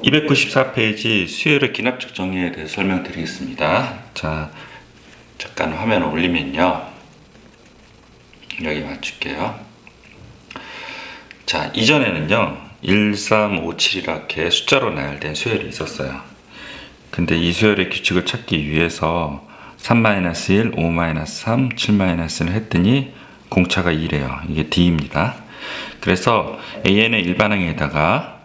294페이지 수열의 기납적 정의에 대해서 설명드리겠습니다. 자, 잠깐 화면을 올리면요. 여기 맞출게요. 자, 이전에는요. 1, 3, 5, 7 이렇게 숫자로 나열된 수열이 있었어요. 근데 이 수열의 규칙을 찾기 위해서 3-1, 5-3, 7-1을 했더니 공차가 2래요. 이게 D입니다. 그래서 AN의 일반항에다가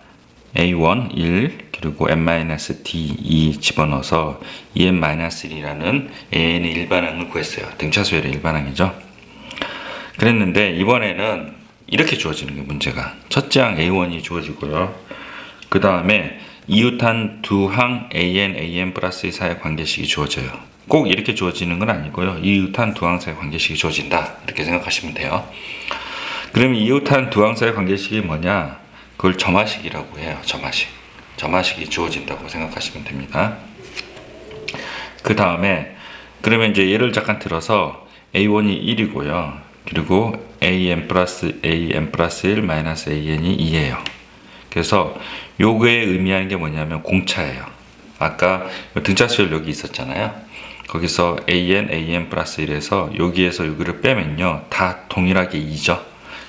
A1, 1, 그리고 n-d, 2 집어넣어서 2n-1이라는 AN의 일반항을 구했어요. 등차수열의 일반항이죠. 그랬는데 이번에는 이렇게 주어지는 게 문제가. 첫째 항 A1이 주어지고요. 그 다음에 이웃한 두 항 AN 플러스 2 사이의 관계식이 주어져요. 꼭 이렇게 주어지는 건 아니고요. 이웃한 두 항 사이의 관계식이 주어진다. 이렇게 생각하시면 돼요. 그러면 이웃한 두 항 사이의 관계식이 뭐냐? 그걸 점화식이라고 해요. 점화식이 주어진다고 생각하시면 됩니다. 그 다음에 그러면 이제 예를 잠깐 들어서 A1이 1이고요. 그리고 AN 플러스 1 마이너스 AN이 2예요. 그래서 요거에 의미하는 게 뭐냐면 공차예요. 아까 등차수열 여기 있었잖아요. 거기서 AN 플러스 1에서 여기에서 여기를 빼면요. 다 동일하게 2죠.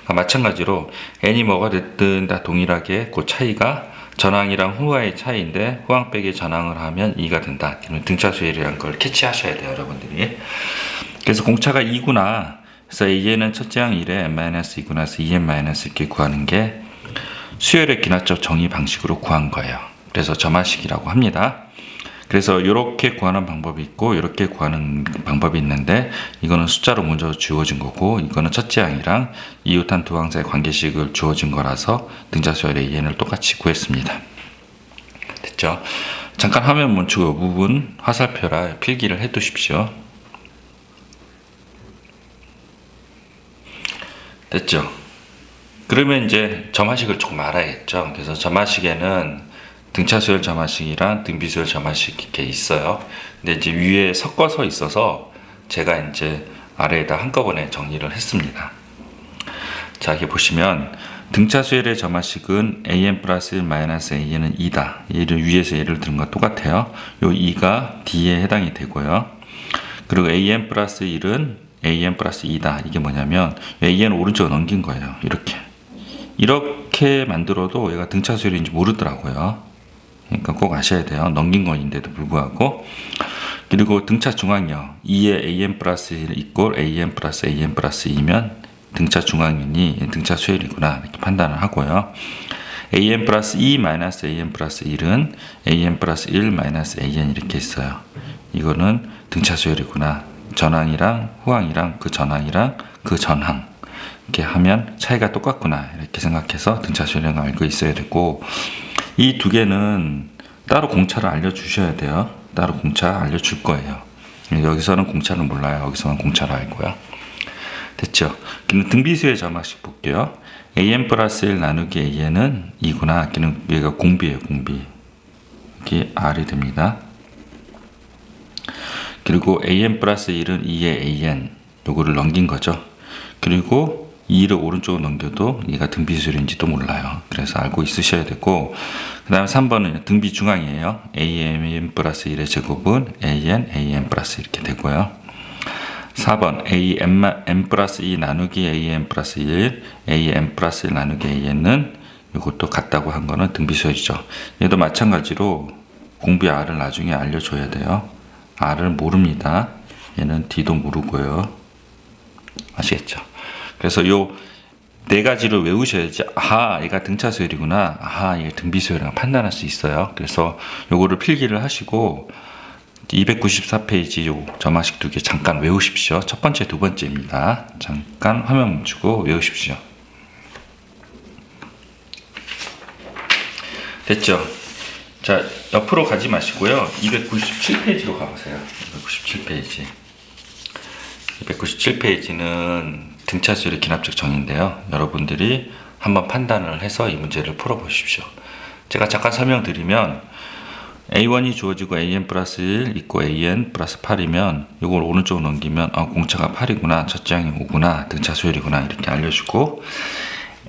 마찬가지로 n이 뭐가 됐든 다 동일하게 그 차이가 전항이랑 후항의 차이인데 후항 빼기 전항을 하면 2가 된다. 등차수열이라는 걸 캐치하셔야 돼요, 여러분들이. 그래서 공차가 2구나. 그래서 AN은 첫째 항 1에 n-2구나 해서 2n- 이렇게 구하는 게 수열의 기납적 정의 방식으로 구한 거예요. 그래서 점화식이라고 합니다. 그래서 이렇게 구하는 방법이 있고 이렇게 구하는 방법이 있는데 이거는 숫자로 먼저 주어진 거고 이거는 첫째 항이랑 이웃한 두 항 사이 관계식을 주어진 거라서 등차수열의 AN을 똑같이 구했습니다. 됐죠? 잠깐 화면 멈추고 이 부분 화살표라 필기를 해 두십시오. 됐죠? 그러면 이제 점화식을 조금 알아야겠죠. 그래서 점화식에는 등차수열 점화식이랑 등비수열 점화식 이렇게 있어요. 근데 이제 위에 섞어서 있어서 제가 이제 아래에다 한꺼번에 정리를 했습니다. 자, 여기 보시면 등차수열의 점화식은 AN 플러스 1 마이너스 AN은 2다. 얘를 위에서 예를 들은 것 똑같아요. 요 2가 D에 해당이 되고요. 그리고 AN 플러스 1은 AN 플러스 2다. 이게 뭐냐면 AN 오른쪽으로 넘긴 거예요. 이렇게 만들어도 얘가 등차수열인지 모르더라고요. 그러니까 꼭 아셔야 돼요. 넘긴 거인데도 불구하고. 그리고 등차 중앙이요. 2에 AN 플러스 1 이꼴 AN 플러스 2면 등차 중앙이니 등차 수열이구나 이렇게 판단을 하고요. AN 플러스 2 마이너스 AN 플러스 1은 AN 플러스 1 마이너스 AN 이렇게 있어요. 이거는 등차 수열이구나. 전항이랑 후항이랑 그 전항이랑 그 전항 이렇게 하면 차이가 똑같구나 이렇게 생각해서 등차 수열을 알고 있어야 되고 이 두 개는 따로 공차를 알려주셔야 돼요. 따로 공차 알려줄 거예요. 여기서는 공차를 몰라요. 여기서는 공차를 알고요. 됐죠? 그럼 등비수의 점화식 볼게요. AN 플러스 1 나누기 AN은 2구나. 얘가 공비예요. 공비. 이게 R이 됩니다. 그리고 AN 플러스 1은 2의 AN 요거를 넘긴 거죠. 그리고 2를 오른쪽으로 넘겨도 얘가 등비수열인지도 몰라요. 그래서 알고 있으셔야 되고 그 다음에 3번은 등비 중앙이에요. AN 플러스 1의 제곱은 AN 플러스 이렇게 되고요. 4번 AN 플러스 2 나누기 AN 플러스 1 AN 플러스 1 나누기 AN은 이것도 같다고 한 거는 등비수열이죠. 얘도 마찬가지로 공비 R을 나중에 알려줘야 돼요. R을 모릅니다. 얘는 D도 모르고요. 아시겠죠? 그래서 요 네 가지를 외우셔야지 아하 얘가 등차수열이구나 아하 얘가 등비수열이라고 판단할 수 있어요. 그래서 요거를 필기를 하시고 294페이지 요 점화식 두 개 잠깐 외우십시오. 첫 번째 두 번째입니다. 잠깐 화면 멈추고 외우십시오. 됐죠? 자, 옆으로 가지 마시고요. 297페이지로 가보세요. 297페이지. 297페이지는 등차수열의 기납적 정의인데요. 여러분들이 한번 판단을 해서 이 문제를 풀어보십시오. 제가 잠깐 설명드리면 A1이 주어지고 AN 플러스 1 있고 AN 플러스 8이면 이걸 오른쪽으로 넘기면 공차가 8이구나, 첫째 항이 5구나, 등차수열이구나 이렇게 알려주고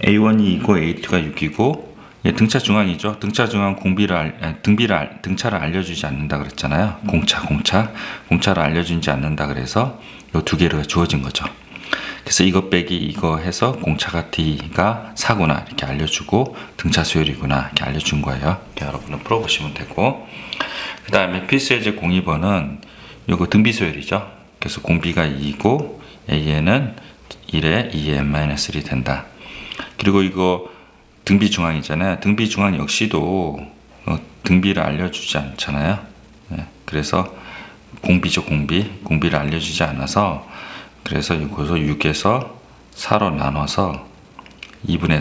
A1이 2고 A2가 6이고 등차 중앙이죠. 등차 중앙 등차를 알려주지 않는다 그랬잖아요. 공차를 알려주지 않는다 그래서 요 두 개가 주어진 거죠. 그래서 이거 빼기 이거 해서 공차가 D가 4구나 이렇게 알려주고 등차 수열이구나 이렇게 알려준 거예요. 이렇게 여러분은 풀어보시면 되고, 그 다음에 필수예제 02번은 요거 등비 수열이죠. 그래서 공비가 2고 AN은 1에 2의 n-1이 된다. 그리고 이거 등비 중앙이잖아요. 등비 중앙 역시도 등비를 알려주지 않잖아요. 네, 그래서 공비죠. 공비를 알려주지 않아서, 그래서 이것을 6에서 4로 나눠서 2분의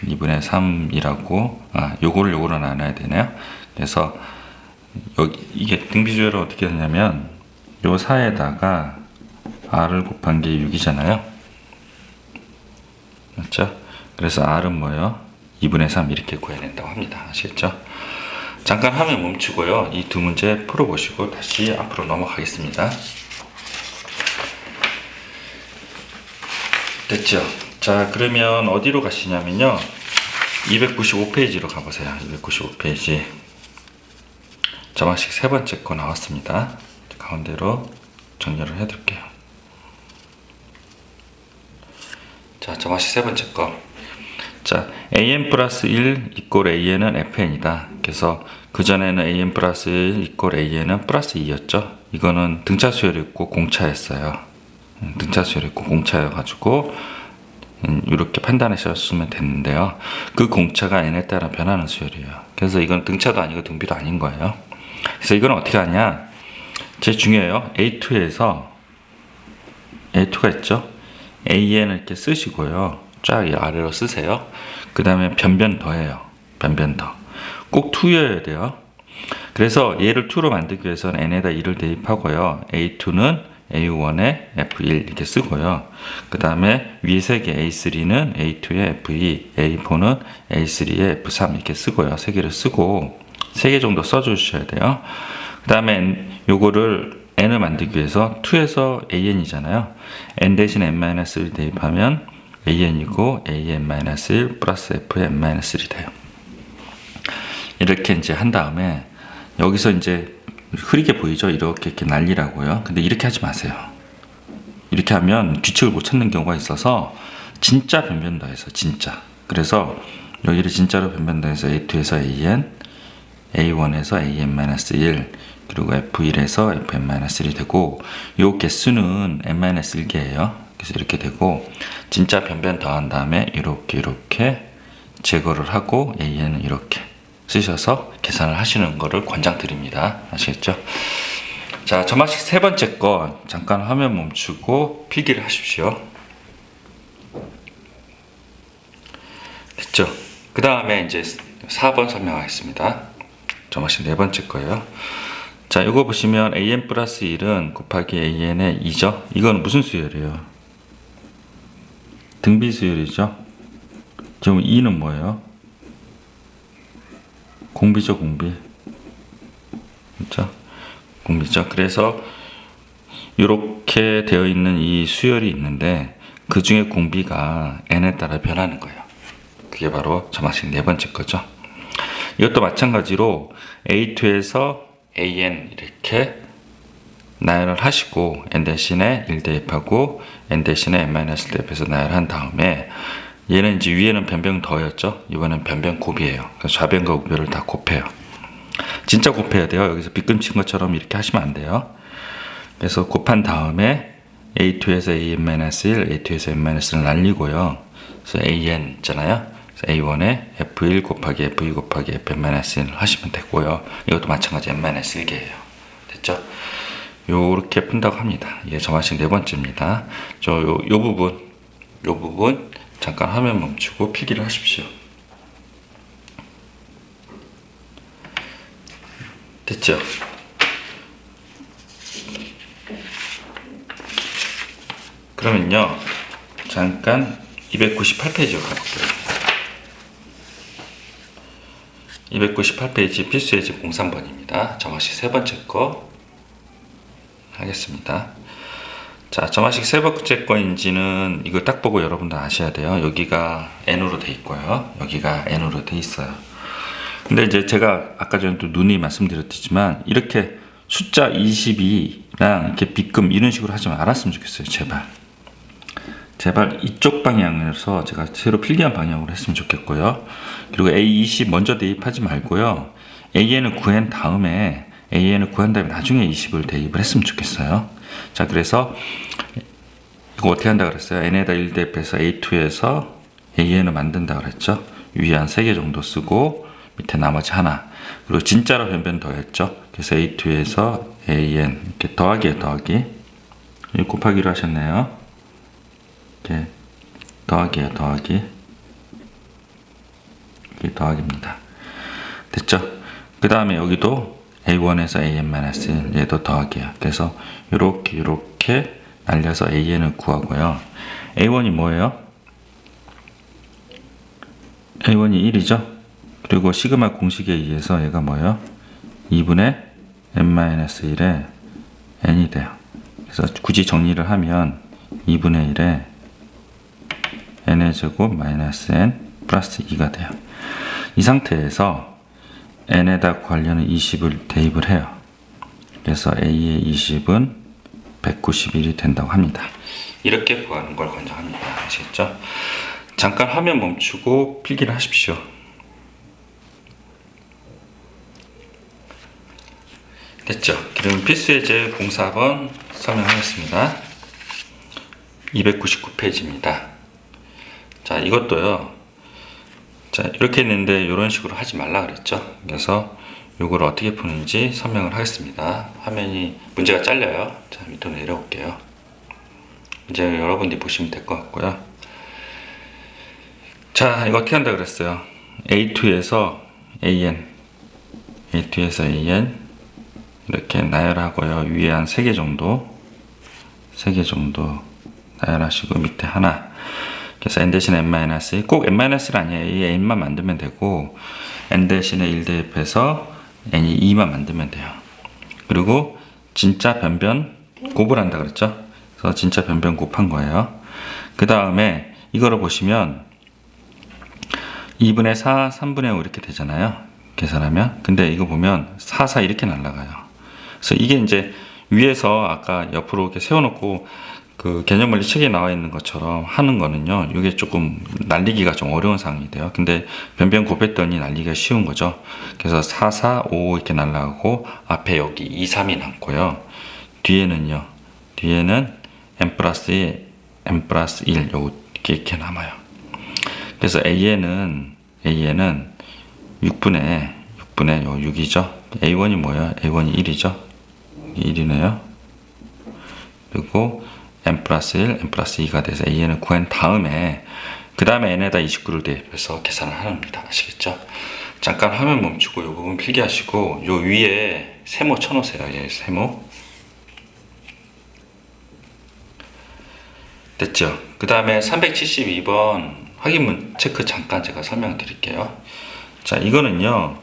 3이라고, 요거로 나눠야 되네요. 그래서 이게 등비수열을 어떻게 하냐면 요 4에다가 r을 곱한 게 6이잖아요. 맞죠? 그래서 r은 뭐예요? 2분의 3 이렇게 구해야 된다고 합니다. 아시겠죠? 잠깐 화면 멈추고요. 이 두 문제 풀어보시고 다시 앞으로 넘어가겠습니다. 됐죠? 자, 그러면 어디로 가시냐면요. 295페이지로 가보세요. 295페이지. 저만식 세 번째 거 나왔습니다. 가운데로 정렬을 해둘게요. 자, 저만식 세 번째 거. 자, an 플러스 1 이꼴 an은 fn이다. 그래서 그전에는 an 플러스 1 이꼴 an은 플러스 2였죠. 이거는 등차 수열이었고 공차였어요. 등차 수열이었고 공차여가지고 이렇게 판단하셨으면 됐는데요. 그 공차가 n에 따라 변하는 수열이에요. 그래서 이건 등차도 아니고 등비도 아닌 거예요. 그래서 이건 어떻게 하냐? 제일 중요해요. A2에서 A2가 있죠. AN을 이렇게 쓰시고요. 쫙 아래로 쓰세요. 그 다음에 변변 더해요. 변변 더. 꼭 2여야 돼요. 그래서 얘를 2로 만들기 위해서는 n에다 2를 대입하고요. A2는 A1에 F1 이렇게 쓰고요. 그 다음에 위에 세 개 A3는 A2에 F2, A4는 A3에 F3 이렇게 쓰고요. 세 개를 쓰고 3개 정도 써주셔야 돼요. 그 다음에 요거를 n을 만들기 위해서 2에서 an이잖아요. n 대신 n-1을 대입하면 an이고 an-1 플러스 fn-1이 돼요. 이렇게 이제 한 다음에 여기서 이제 흐리게 보이죠? 이렇게 날리라고요. 근데 이렇게 하지 마세요. 이렇게 하면 규칙을 못 찾는 경우가 있어서 진짜 변변더해서 진짜. 그래서 여기를 진짜로 변변더해서 A2에서 AN, A1에서 AN-1, 그리고 F1에서 FN-1이 되고, 요 개수는 n-1개예요. 그래서 이렇게 되고, 진짜 변변 더한 다음에 이렇게 제거를 하고 AN은 이렇게 쓰셔서 계산을 하시는 거를 권장드립니다. 아시겠죠? 자, 저만식 세 번째 거 잠깐 화면 멈추고 필기를 하십시오. 됐죠? 그 다음에 이제 4번 설명하겠습니다. 저만식 네 번째 거예요. 자, 이거 보시면 an 플러스 1은 곱하기 an의 2죠? 이건 무슨 수열이에요? 등비 수열이죠? 지금 2는 뭐예요? 공비죠, 공비. 그렇죠? 공비죠. 그래서 이렇게 되어 있는 이 수열이 있는데 그 중에 공비가 n에 따라 변하는 거예요. 그게 바로 저만식 네 번째 거죠. 이것도 마찬가지로 A2에서 AN 이렇게 나열을 하시고 n 대신에 1 대입하고 n 대신에 n-1 대입해서 나열한 다음에 얘는 이제 위에는 변변 더였죠. 이번엔 변변 곱이에요. 그래서 좌변과 우변을 다 곱해요. 진짜 곱해야 돼요. 여기서 빗금친 것처럼 이렇게 하시면 안 돼요. 그래서 곱한 다음에 A2에서 AN-1, A2에서 n-을 날리고요. 그래서 AN 있잖아요. 그래서 A1에 F1 곱하기 F2 곱하기 FN-1을 하시면 되고요. 이것도 마찬가지 n-1개예요. 됐죠? 요렇게 푼다고 합니다. 이게 저만식 네 번째입니다. 요 부분 잠깐 화면 멈추고 필기를 하십시오. 됐죠? 그러면요, 잠깐 298페이지로 가볼게요. 298페이지 필수예제 03번입니다. 정확히 세 번째 거 하겠습니다. 자, 저마식 세 번째 거인지는 이거 딱 보고 여러분들 아셔야 돼요. 여기가 n으로 돼 있고요. 여기가 n으로 돼 있어요. 근데 이제 제가 아까 전에 또 눈이 말씀드렸지만 이렇게 숫자 22랑 이렇게 빗금 이런 식으로 하지 말았으면 좋겠어요. 제발 이쪽 방향에서 제가 새로 필기한 방향으로 했으면 좋겠고요. 그리고 A20 먼저 대입하지 말고요. AN을 구한 다음에 나중에 20을 대입을 했으면 좋겠어요. 자, 그래서 이거 어떻게 한다 그랬어요? n에다 1 대입해서 A2에서 AN을 만든다 그랬죠. 위에 한 3개 정도 쓰고 밑에 나머지 하나. 그리고 진짜로 변변 더했죠. 그래서 A2에서 AN 이렇게 더하기 곱하기로 하셨네요. 이렇게 더하기예요. 이게 더하기입니다. 됐죠? 그 다음에 여기도 A1에서 AN-1 얘도 더하기예요. 그래서 이렇게 날려서 AN을 구하고요. A1이 뭐예요? A1이 1이죠? 그리고 시그마 공식에 의해서 얘가 뭐예요? 2분의 n-1에 n이 돼요. 그래서 굳이 정리를 하면 2분의 1에 n의 제곱 마이너스 n 플러스 2가 돼요. 이 상태에서 n에다 구하려는 20을 대입을 해요. 그래서 a의 20은 191이 된다고 합니다. 이렇게 구하는 걸 권장합니다. 아시겠죠? 잠깐 화면 멈추고 필기를 하십시오. 됐죠? 그럼 필수예제 04번 설명하겠습니다. 299페이지입니다. 자, 이것도요. 자, 이렇게 했는데 이런 식으로 하지 말라 그랬죠. 그래서 이걸 어떻게 푸는지 설명을 하겠습니다. 화면이 문제가 잘려요. 자, 밑으로 내려올게요. 이제 여러분들이 보시면 될 것 같고요. 자, 이거 어떻게 한다 그랬어요? A2에서 AN 이렇게 나열하고요. 위에 한 3개 정도 나열하시고 밑에 하나. 그래서 n 대신에 n-1, 꼭 n-1은 아니에요. 이 n만 만들면 되고 n 대신에 1 대입해서 n이 2만 만들면 돼요. 그리고 진짜 변변 곱을 한다 그랬죠. 그래서 진짜 변변 곱한 거예요. 그 다음에 이거를 보시면 2분의 4, 3분의 5 이렇게 되잖아요. 계산하면. 근데 이거 보면 4, 4 이렇게 날라가요. 그래서 이게 이제 위에서 아까 옆으로 이렇게 세워놓고 그 개념원리 책에 나와 있는 것처럼 하는 거는요, 이게 조금 날리기가 좀 어려운 상황이 돼요. 근데 변변 곱했더니 날리기가 쉬운 거죠. 그래서 4, 4, 5 이렇게 날라가고 앞에 여기 2, 3이 남고요. 뒤에는 n 플러스 1 이렇게 남아요. 그래서 AN은 6분의 6이죠. A1이 뭐예요? A1이 1이죠. 1이네요. 그리고 n 플러스 1, n 플러스 2가 돼서 AN을 구한 다음에 그 다음에 n에다 29를 대입해서 계산을 합니다. 아시겠죠? 잠깐 화면 멈추고 이 부분 필기하시고 요 위에 세모 쳐놓으세요. 예, 세모. 됐죠? 그 다음에 372번 확인문 체크 잠깐 제가 설명드릴게요. 자, 이거는요,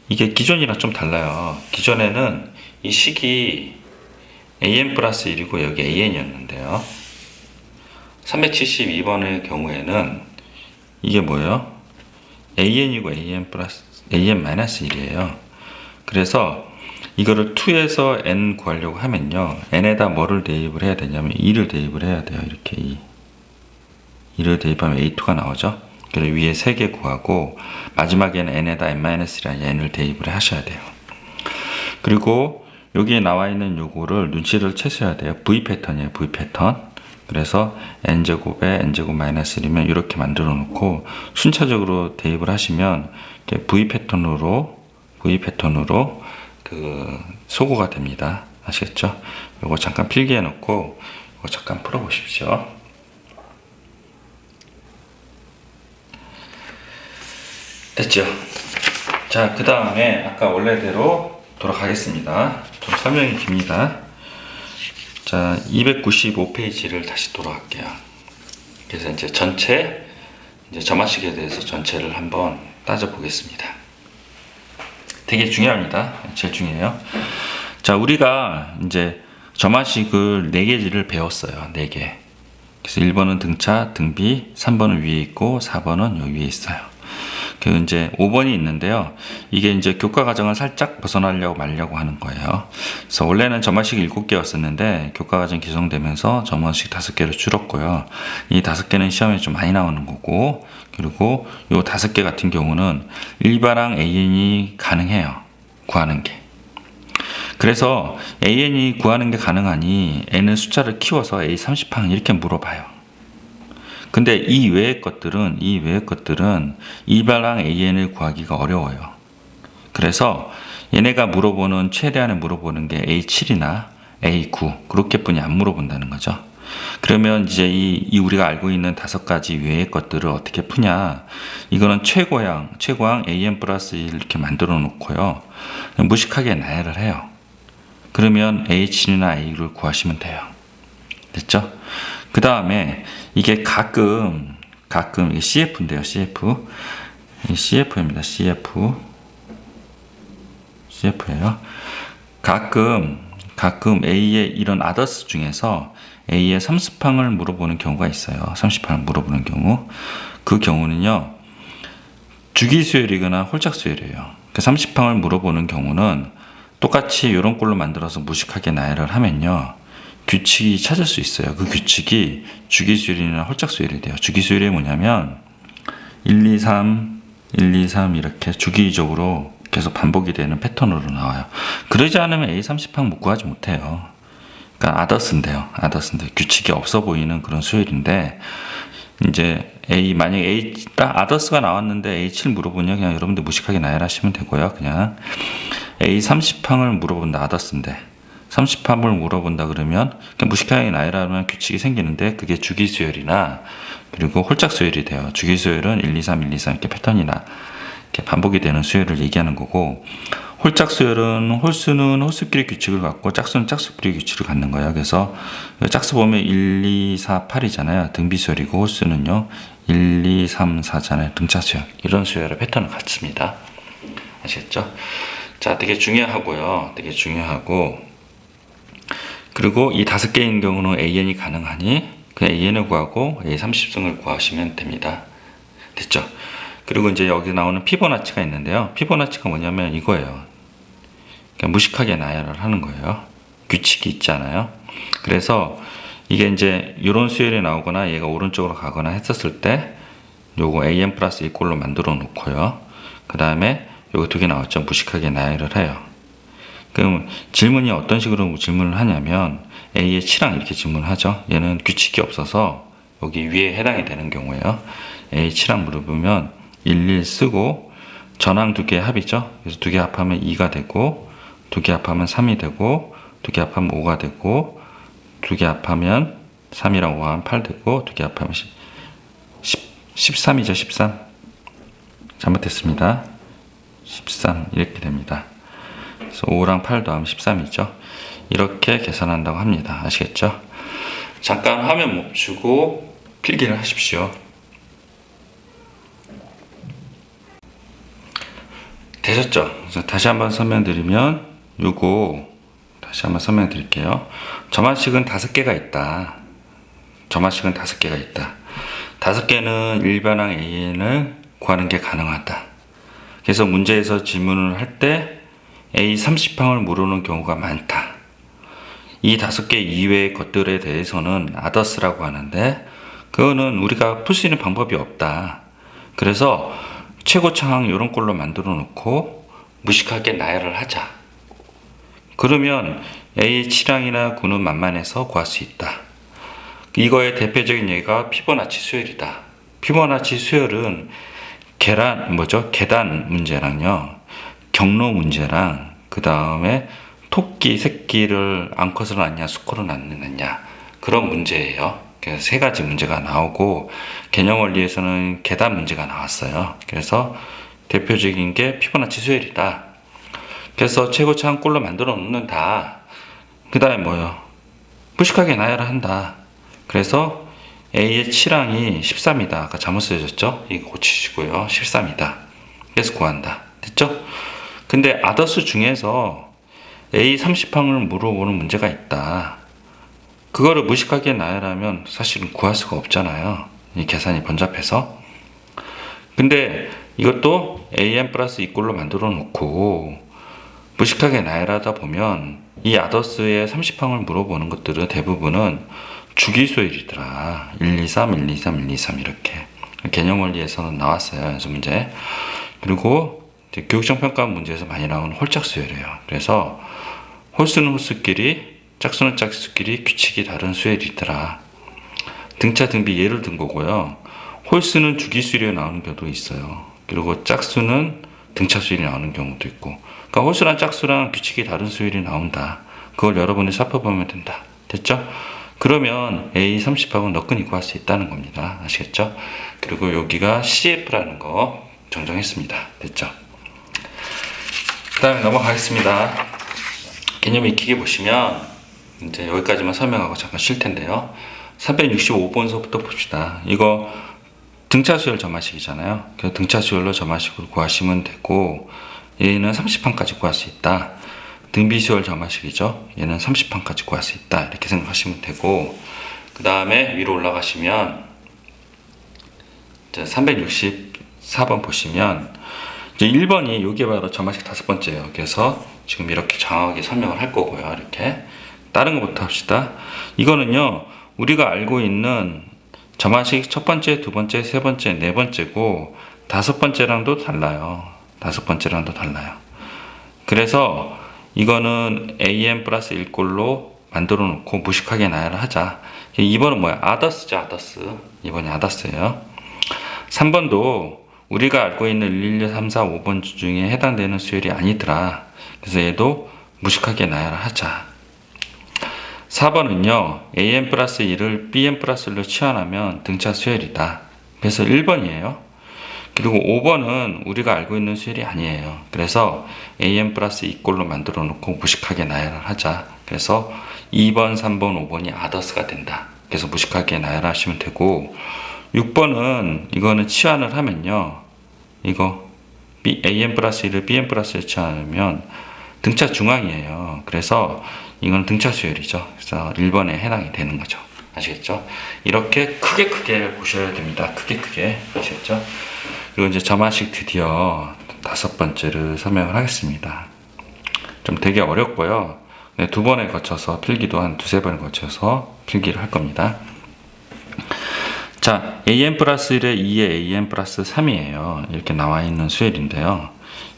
이게 기존이랑 좀 달라요. 기존에는 이 식이 an 플러스 1이고 여기 an이었는데요. 372번의 경우에는 이게 뭐예요? an이고 an 마이너스 1이에요. 그래서 이거를 2에서 n 구하려고 하면요, n에다 뭐를 대입을 해야 되냐면 2를 대입을 해야 돼요. 이렇게 2를 대입하면 a2가 나오죠. 그리고 위에 3개 구하고 마지막에는 n에다 n-1이라 n을 대입을 하셔야 돼요. 그리고 여기에 나와 있는 요거를 눈치를 채셔야 돼요. V 패턴이에요. V 패턴. 그래서 n제곱에 n제곱 마이너스 1이면 이렇게 만들어 놓고 순차적으로 대입을 하시면 V 패턴으로 그 소구가 됩니다. 아시겠죠? 요거 잠깐 필기해 놓고 이거 잠깐 풀어 보십시오. 됐죠? 자, 그 다음에 아까 원래대로 돌아가겠습니다. 좀 설명이 깁니다. 자, 295페이지를 다시 돌아갈게요. 그래서 이제 점화식에 대해서 전체를 한번 따져보겠습니다. 되게 중요합니다. 제일 중요해요. 자, 우리가 이제 점화식을 4개를 배웠어요. 4개. 그래서 1번은 등차, 등비, 3번은 위에 있고 4번은 여기 위에 있어요. 그 이제 5번이 있는데요. 이게 이제 교과 과정을 살짝 벗어나려고 말려고 하는 거예요. 그래서 원래는 점화식 7개였었는데 교과 과정 기성되면서 점화식 5개로 줄었고요. 이 5개는 시험에 좀 많이 나오는 거고, 그리고 이 5개 같은 경우는 일반항 AN이 가능해요. 구하는 게. 그래서 AN이 구하는 게 가능하니 N의 숫자를 키워서 A 30항 이렇게 물어봐요. 근데 이 외의 것들은 일반항 AN을 구하기가 어려워요. 그래서 얘네가 물어보는 최대한에 물어보는 게 A7이나 A9 그렇게뿐이 안 물어본다는 거죠. 그러면 이제 이 우리가 알고 있는 5가지 외의 것들을 어떻게 푸냐? 이거는 최고항 AN 플러스 1 이렇게 만들어 놓고요. 무식하게 나열을 해요. 그러면 A7이나 A9를 구하시면 돼요. 됐죠? 그 다음에 이게 가끔 이게 CF인데요. CF입니다. CF예요. 가끔 A의 이런 아더스 중에서 A의 30항을 물어보는 경우가 있어요. 30항을 물어보는 경우. 그 경우는요. 주기수열이거나 홀짝수열이에요. 그 30항을 물어보는 경우는 똑같이 이런 꼴로 만들어서 무식하게 나열을 하면요. 규칙이 찾을 수 있어요. 그 규칙이 주기수열이나 홀짝수열이 돼요. 주기수열이 뭐냐면 1, 2, 3 이렇게 주기적으로 계속 반복이 되는 패턴으로 나와요. 그러지 않으면 A 30항 구하지 못해요. 그러니까 아더스인데요. 규칙이 없어 보이는 그런 수열인데 이제 만약에 딱 아더스가 나왔는데 A7 물어보냐 그냥 여러분들 무식하게 나열하시면 되고요. 그냥 A 30항을 물어본다. 아더스인데 30항을 물어본다 그러면 그냥 무식하게 나열하면 규칙이 생기는데 그게 주기수열이나 그리고 홀짝수열이 돼요. 주기수열은 1, 2, 3 이렇게 패턴이나 이렇게 반복이 되는 수열을 얘기하는 거고, 홀짝수열은 홀수는 홀수끼리 규칙을 갖고 짝수는 짝수끼리 규칙을 갖는 거예요. 그래서 짝수 보면 1, 2, 4, 8이잖아요. 등비수열이고 홀수는요 1, 2, 3, 4잖아요. 등차수열. 이런 수열의 패턴을 갖습니다. 아시겠죠? 자, 되게 중요하고요. 그리고 이 5개인 경우는 AN이 가능하니 그냥 AN을 구하고 A 30승을 구하시면 됩니다. 됐죠? 그리고 이제 여기 나오는 피보나치가 있는데요. 피보나치가 뭐냐면 이거예요. 그냥 무식하게 나열을 하는 거예요. 규칙이 있잖아요. 그래서 이게 이제 이런 수열이 나오거나 얘가 오른쪽으로 가거나 했었을 때 요거 AN 플러스 2꼴로 만들어 놓고요. 그 다음에 요거 2개 나왔죠. 무식하게 나열을 해요. 그럼 질문이 어떤 식으로 질문을 하냐면 A의 7항 이렇게 질문을 하죠. 얘는 규칙이 없어서 여기 위에 해당이 되는 경우에요. A 7항 물어보면 1 쓰고 전항 2개 합이죠. 그래서 2개 합하면 2가 되고 2개 합하면 3이 되고 2개 합하면 5가 되고 2개 합하면 3이랑 5가 하면 8 되고 2개 합하면 13이죠. 13 잘못했습니다. 13 이렇게 됩니다. 그래서 5랑 8 더하면 13이죠. 이렇게 계산한다고 합니다. 아시겠죠? 잠깐 화면 멈추고 필기를 하십시오. 되셨죠? 다시 한번 설명드리면 요거 다시 한번 설명드릴게요. 점화식은 5개가 있다. 5개는 일반항 AN을 구하는 게 가능하다. 그래서 문제에서 질문을 할 때 A 30항을 물어보는 경우가 많다. 이 5개 이외의 것들에 대해서는 아더스라고 하는데 그거는 우리가 풀 수 있는 방법이 없다. 그래서 최고차항 이런 꼴로 만들어 놓고 무식하게 나열을 하자. 그러면 A 7항이나 9는 만만해서 구할 수 있다. 이거의 대표적인 예가 피보나치 수열이다. 피보나치 수열은 계단 문제랑요, 경로 문제랑 그 다음에 토끼 새끼를 암컷으로 낳냐 수컷으로 낳느냐 그런 문제예요. 그래서 3가지 문제가 나오고 개념 원리에서는 계단 문제가 나왔어요. 그래서 대표적인 게 피보나치 수열이다. 그래서 최고차항 꼴로 만들어 놓는다. 그 다음에 뭐요? 무식하게 나열을 한다. 그래서 A의 7항이 13이다. 아까 잘못 쓰여졌죠? 이거 고치시고요. 13이다. 그래서 구한다. 됐죠? 근데 아더스 중에서 A 30항을 물어보는 문제가 있다. 그거를 무식하게 나열하면 사실은 구할 수가 없잖아요. 이 계산이 번잡해서. 근데 이것도 an 플러스 이꼴로 만들어 놓고 무식하게 나열하다 보면 이 아더스의 30항을 물어보는 것들은 대부분은 주기수열이더라. 1, 2, 3, 1, 2, 3, 1, 2, 3 이렇게 개념 원리에서는 나왔어요. 연습 문제. 그리고 교육청 평가 문제에서 많이 나오는 홀짝 수열이에요. 그래서 홀수는 홀수끼리, 짝수는 짝수끼리 규칙이 다른 수열이더라. 등차 등비 예를 든 거고요. 홀수는 주기수열이 나오는 경우도 있어요. 그리고 짝수는 등차 수열이 나오는 경우도 있고. 그러니까 홀수랑 짝수랑 규칙이 다른 수열이 나온다. 그걸 여러분이 살펴보면 된다. 됐죠? 그러면 A 30하고 너끈히 구할 수 있다는 겁니다. 아시겠죠? 그리고 여기가 CF라는 거 정정했습니다. 됐죠? 그 다음에 넘어가겠습니다. 개념 익히기 보시면 이제 여기까지만 설명하고 잠깐 쉴 텐데요. 365번서부터 봅시다. 이거 등차수열 점화식이잖아요. 그래서 등차수열로 점화식으로 구하시면 되고, 얘는 30항까지 구할 수 있다. 등비수열 점화식이죠. 얘는 30항까지 구할 수 있다. 이렇게 생각하시면 되고, 그 다음에 위로 올라가시면 이제 364번 보시면 이제 1번이 여기 바로 점화식 5번째예요. 그래서 지금 이렇게 정확하게 설명을 할 거고요. 이렇게 다른 것부터 합시다. 이거는요, 우리가 알고 있는 점화식 첫 번째, 두 번째, 세 번째, 네 번째고 5번째랑도 달라요. 5번째랑도 달라요. 그래서 이거는 an 플러스 1꼴로 만들어 놓고 무식하게 나열을 하자. 2번은 뭐야? 아더스죠, 아더스. 2번이 아더스예요. 3번도 우리가 알고 있는 1, 2, 3, 4, 5번 중에 해당되는 수열이 아니더라. 그래서 얘도 무식하게 나열을 하자. 4번은요, an 플러스 1을 bn 플러스 1로 치환하면 등차 수열이다. 그래서 1번이에요. 그리고 5번은 우리가 알고 있는 수열이 아니에요. 그래서 an 플러스 2꼴로 만들어 놓고 무식하게 나열을 하자. 그래서 2번, 3번, 5번이 아더스가 된다. 그래서 무식하게 나열하시면 되고, 6번은 이거는 치환을 하면요, 이거 an 플러스 1을 bn 플러스 1로 치환하면 등차 중앙이에요. 그래서 이건 등차 수열이죠. 그래서 1번에 해당이 되는 거죠. 아시겠죠? 이렇게 크게 보셔야 됩니다. 크게. 아시겠죠? 그리고 이제 점화식 드디어 5번째를 설명을 하겠습니다. 좀 되게 어렵고요. 네, 2번에 거쳐서 필기도 한 2-3번에 거쳐서 필기를 할 겁니다. 자, an 플러스 1에 2에 an 플러스 3이에요. 이렇게 나와 있는 수열인데요.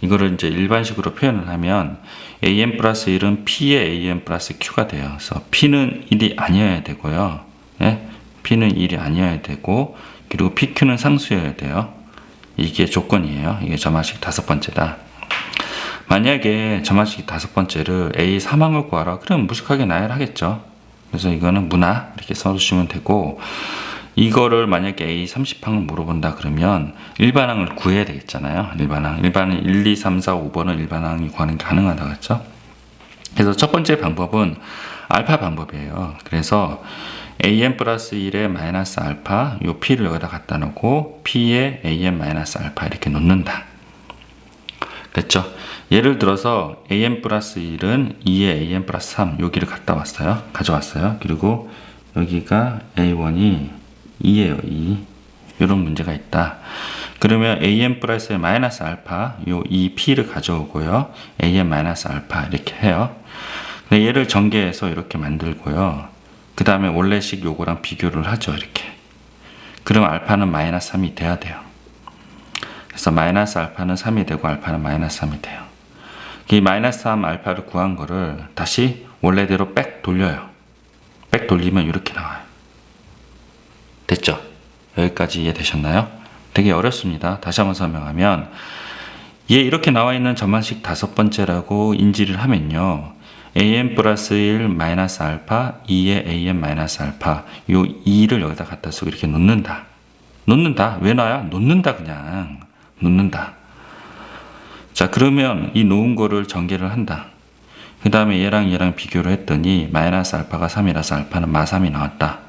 이거를 이제 일반식으로 표현을 하면 an 플러스 1은 p의 an 플러스 q가 돼요. 그래서 p는 1이 아니어야 되고요. 예? p는 1이 아니어야 되고, 그리고 pq는 상수여야 돼요. 이게 조건이에요. 이게 점화식 5번째다. 만약에 점화식 5번째를 a 3항을 구하라. 그럼 무식하게 나열하겠죠. 그래서 이거는 문화 이렇게 써주시면 되고, 이거를 만약에 A 30항을 물어본다 그러면 일반항을 구해야 되겠잖아요. 일반은 1, 2, 3, 4, 5번은 일반항이 구하는 게 가능하다 그랬죠. 그래서 첫 번째 방법은 알파 방법이에요. 그래서 an 플러스 1에 마이너스 알파, 요 p를 여기다 갖다 놓고 p에 an 마이너스 알파 이렇게 놓는다. 됐죠? 예를 들어서 an 플러스 1은 2에 an 플러스 3 여기를 가져왔어요. 그리고 여기가 a1이 2예요, 2. 이런 문제가 있다. 그러면 an 플러스 마이너스 알파, 요 2p를 가져오고요. an 마이너스 알파 이렇게 해요. 얘를 전개해서 이렇게 만들고요. 그 다음에 원래식 요거랑 비교를 하죠, 이렇게. 그럼 알파는 마이너스 3이 돼야 돼요. 그래서 마이너스 알파는 3이 되고 알파는 마이너스 3이 돼요. 이 마이너스 3 알파를 구한 거를 다시 원래대로 백 돌려요. 백 돌리면 이렇게 나와요. 됐죠? 여기까지 이해되셨나요? 되게 어렵습니다. 다시 한번 설명하면, 얘 이렇게 나와 있는 점화식 5번째라고 인지를 하면요, an 플러스 1 마이너스 알파 2에 an 마이너스 알파 요 2를 여기다 갖다 쓰고 이렇게 놓는다. 왜 놔요? 그냥 놓는다. 자, 그러면 이 놓은 거를 전개를 한다. 그 다음에 얘랑 비교를 했더니 마이너스 알파가 3이라서 알파는 마3이 나왔다.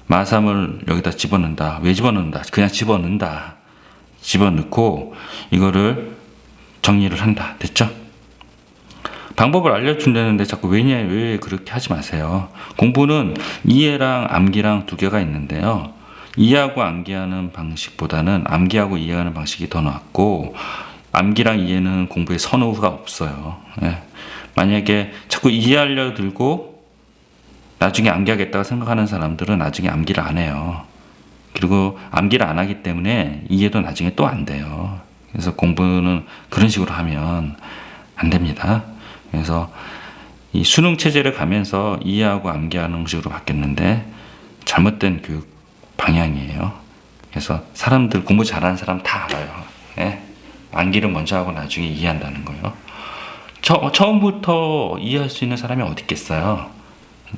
마3을 여기다 집어넣는다. 왜 집어넣는다? 그냥 집어넣는다. 집어넣고 이거를 정리를 한다. 됐죠? 방법을 알려준다는데 자꾸 왜 그렇게 하지 마세요. 공부는 이해랑 암기랑 두 개가 있는데요. 이해하고 암기하는 방식보다는 암기하고 이해하는 방식이 더 낫고, 암기랑 이해는 공부에 선호가 없어요. 예. 만약에 자꾸 이해하려 들고 나중에 암기하겠다고 생각하는 사람들은 나중에 암기를 안 해요. 그리고 암기를 안 하기 때문에 이해도 나중에 또 안 돼요. 그래서 공부는 그런 식으로 하면 안 됩니다. 그래서 이 수능 체제를 가면서 이해하고 암기하는 식으로 바뀌었는데 잘못된 교육 방향이에요. 그래서 사람들, 공부 잘하는 사람 다 알아요. 예? 암기를 먼저 하고 나중에 이해한다는 거예요. 처음부터 이해할 수 있는 사람이 어디 있겠어요.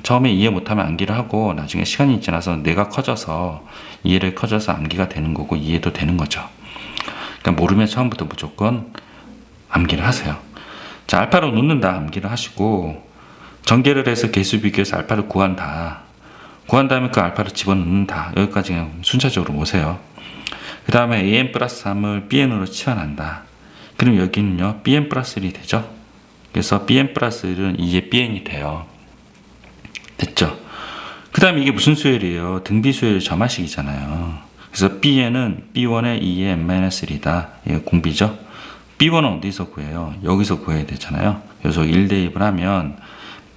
처음에 이해 못하면 암기를 하고 나중에 시간이 지나서 뇌가 커져서 이해를 커져서 암기가 되는 거고 이해도 되는 거죠. 그러니까 모르면 처음부터 무조건 암기를 하세요. 자, 알파로 놓는다 암기를 하시고, 전개를 해서 개수 비교해서 알파를 구한다. 구한 다음에 그 알파를 집어넣는다. 여기까지 그냥 순차적으로 오세요. 그 다음에 an 플러스 3을 bn으로 치환한다. 그럼 여기는요 bn 플러스 1이 되죠. 그래서 bn 플러스 1은 2의 bn이 돼요. 됐죠? 그 다음에 이게 무슨 수열이에요? 등비 수열 점화식이잖아요. 그래서 bn은 b1의 2의 n-1이다. 이게 공비죠. b1은 어디서 구해요? 여기서 구해야 되잖아요. 그래서 1 대입을 하면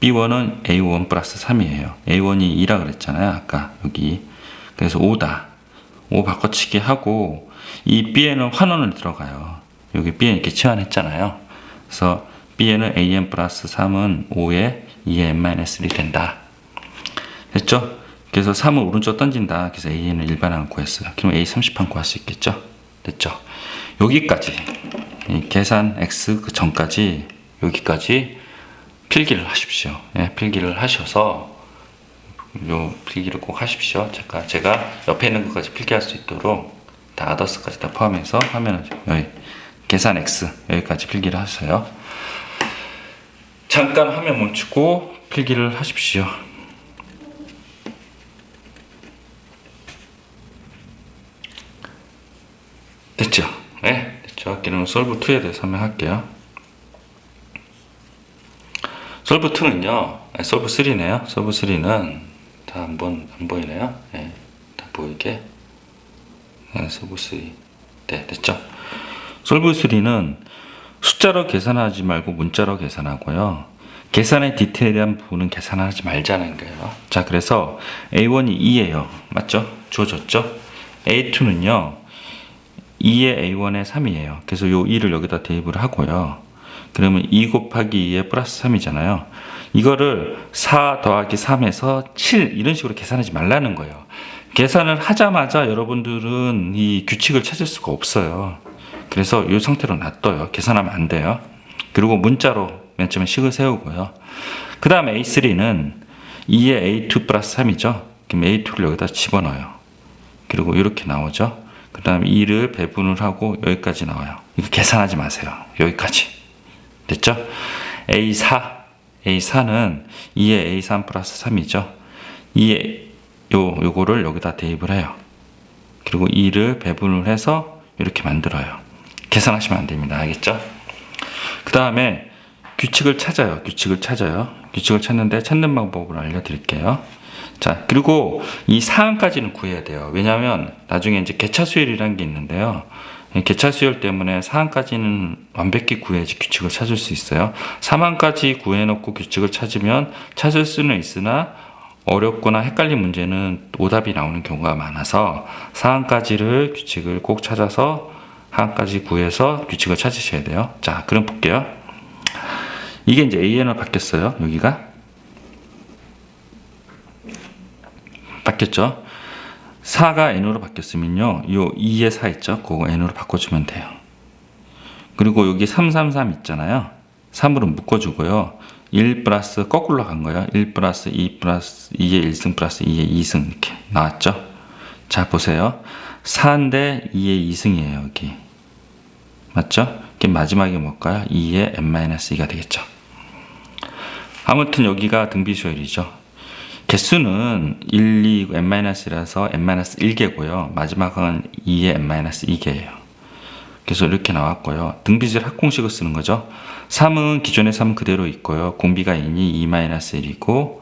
b1은 a1 플러스 3이에요. a1이 2라 그랬잖아요. 아까 여기. 그래서 5다. 5 바꿔치기 하고 이 bn은 환원을 들어가요. 여기 bn 이렇게 치환했잖아요. 그래서 bn은 an 플러스 3은 5에 2의 n-1이 된다. 됐죠? 그래서 3을 오른쪽 던진다. 그래서 an을 일반항 구했어요. 그럼 a 30항 구할 수 있겠죠? 됐죠? 여기까지 이 계산 x 그 전까지 여기까지 필기를 하십시오. 예, 필기를 하셔서 요 필기를 꼭 하십시오. 제가 옆에 있는 것까지 필기할 수 있도록 다 아더스까지 다 포함해서 하면은 여기 계산 x 여기까지 필기를 하세요. 잠깐 화면 멈추고 필기를 하십시오. 됐죠? 네, 됐죠. 그럼 솔브 2에 대해서 설명할게요. 솔브 2는요, 솔브 3네요. 솔브 3는 다 안 보이네요. 네, 다 보이게. 네, 솔브 3. 네, 됐죠? 솔브 3는 숫자로 계산하지 말고 문자로 계산하고요. 계산의 디테일한 부분은 계산하지 말자는 거예요. 자, 그래서 A1이 2예요. 맞죠? 주어졌죠? A2는요, 2의 A1의 3이에요. 그래서 요 2를 여기다 대입을 하고요. 그러면 2 곱하기 2의 플러스 3이잖아요. 이거를 4 더하기 3에서 7 이런 식으로 계산하지 말라는 거예요. 계산을 하자마자 여러분들은 이 규칙을 찾을 수가 없어요. 그래서 이 상태로 놔둬요. 계산하면 안 돼요. 그리고 문자로 맨 처음에 식을 세우고요. 그 다음 A3는 2의 A2 플러스 3이죠. 그럼 A2를 여기다 집어넣어요. 그리고 이렇게 나오죠. 그 다음에 2를 배분을 하고 여기까지 나와요. 이거 계산하지 마세요. 여기까지. 됐죠? A4는 2의 A3 플러스 3이죠. 2의 요거를 여기다 대입을 해요. 그리고 2를 배분을 해서 이렇게 만들어요. 계산하시면 안 됩니다. 알겠죠? 그 다음에 규칙을 찾아요. 규칙을 찾는데 찾는 방법을 알려드릴게요. 자, 그리고 이 사항까지는 구해야 돼요. 왜냐하면 나중에 이제 개차수열이라는 게 있는데요. 개차수열 때문에 사항까지는 완벽히 구해야지 규칙을 찾을 수 있어요. 3항까지 구해놓고 규칙을 찾으면 찾을 수는 있으나 어렵거나 헷갈린 문제는 오답이 나오는 경우가 많아서 4항까지를 규칙을 꼭 찾아서 항까지 구해서 규칙을 찾으셔야 돼요. 자, 그럼 볼게요. 이게 이제 AN으로 바뀌었어요. 여기가 바뀌었죠. 4가 n으로 바뀌었으면요, 요 2의 4 있죠? 그거 n으로 바꿔주면 돼요. 그리고 여기 333 있잖아요. 3으로 묶어주고요. 1 플러스 거꾸로 간 거예요. 1 플러스 2 플러스 2의 1승 플러스 2의 2승 이렇게 나왔죠. 자, 보세요. 4인데 2의 2승이에요. 여기 맞죠? 이게 마지막에 뭘까요? 2의 n-2가 되겠죠. 아무튼 여기가 등비수열이죠. 개수는 1, 2, n-1이라서 n-1개고요. 마지막은 2의 n-2개예요. 그래서 이렇게 나왔고요. 등비질 합공식을 쓰는 거죠. 3은 기존의 3은 그대로 있고요. 공비가 2니 2-1이고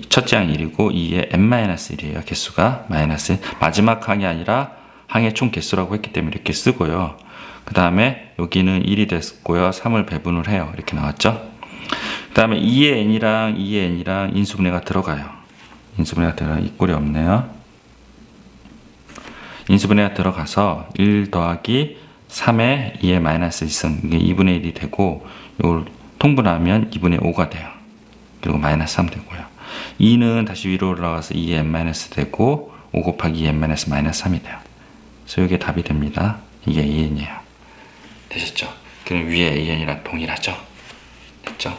첫째 항 1이고 2에 n-1이에요. 개수가 마이너스 1. 마지막 항이 아니라 항의 총 개수라고 했기 때문에 이렇게 쓰고요. 그 다음에 여기는 1이 됐고요. 3을 배분을 해요. 이렇게 나왔죠. 그 다음에 2의 n이랑 2의 n이랑 인수분해가 들어가요. 인수분해가 들어가 이 꼴이 없네요. 인수분해가 들어가서 1 더하기 3에 2의 마이너스 2승 이게 2분의 1이 되고 이걸 통분하면 2분의 5가 돼요. 그리고 마이너스 3 되고요. 2는 다시 위로 올라가서 2의 n-마이너스 되고 5 곱하기 2의 n-마이너스 3이 돼요. 그래서 이게 답이 됩니다. 이게 an이에요. 되셨죠? 그럼 위에 an이랑 동일하죠? 됐죠?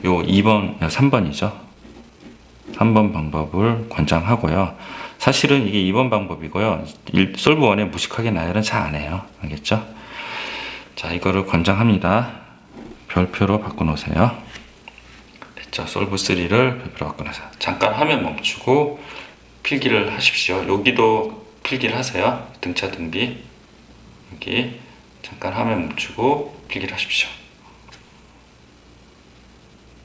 요 2번, 3번이죠? 3번 방법을 권장하고요. 사실은 이게 2번 방법이고요. 솔브 1의 무식하게 나열은 잘 안 해요. 알겠죠? 자, 이거를 권장합니다. 별표로 바꿔놓으세요. 됐죠? 솔브 3를 별표로 바꿔놓으세요. 잠깐 화면 멈추고 필기를 하십시오. 여기도 필기를 하세요. 등차 등비. 여기 잠깐 화면 멈추고 필기를 하십시오.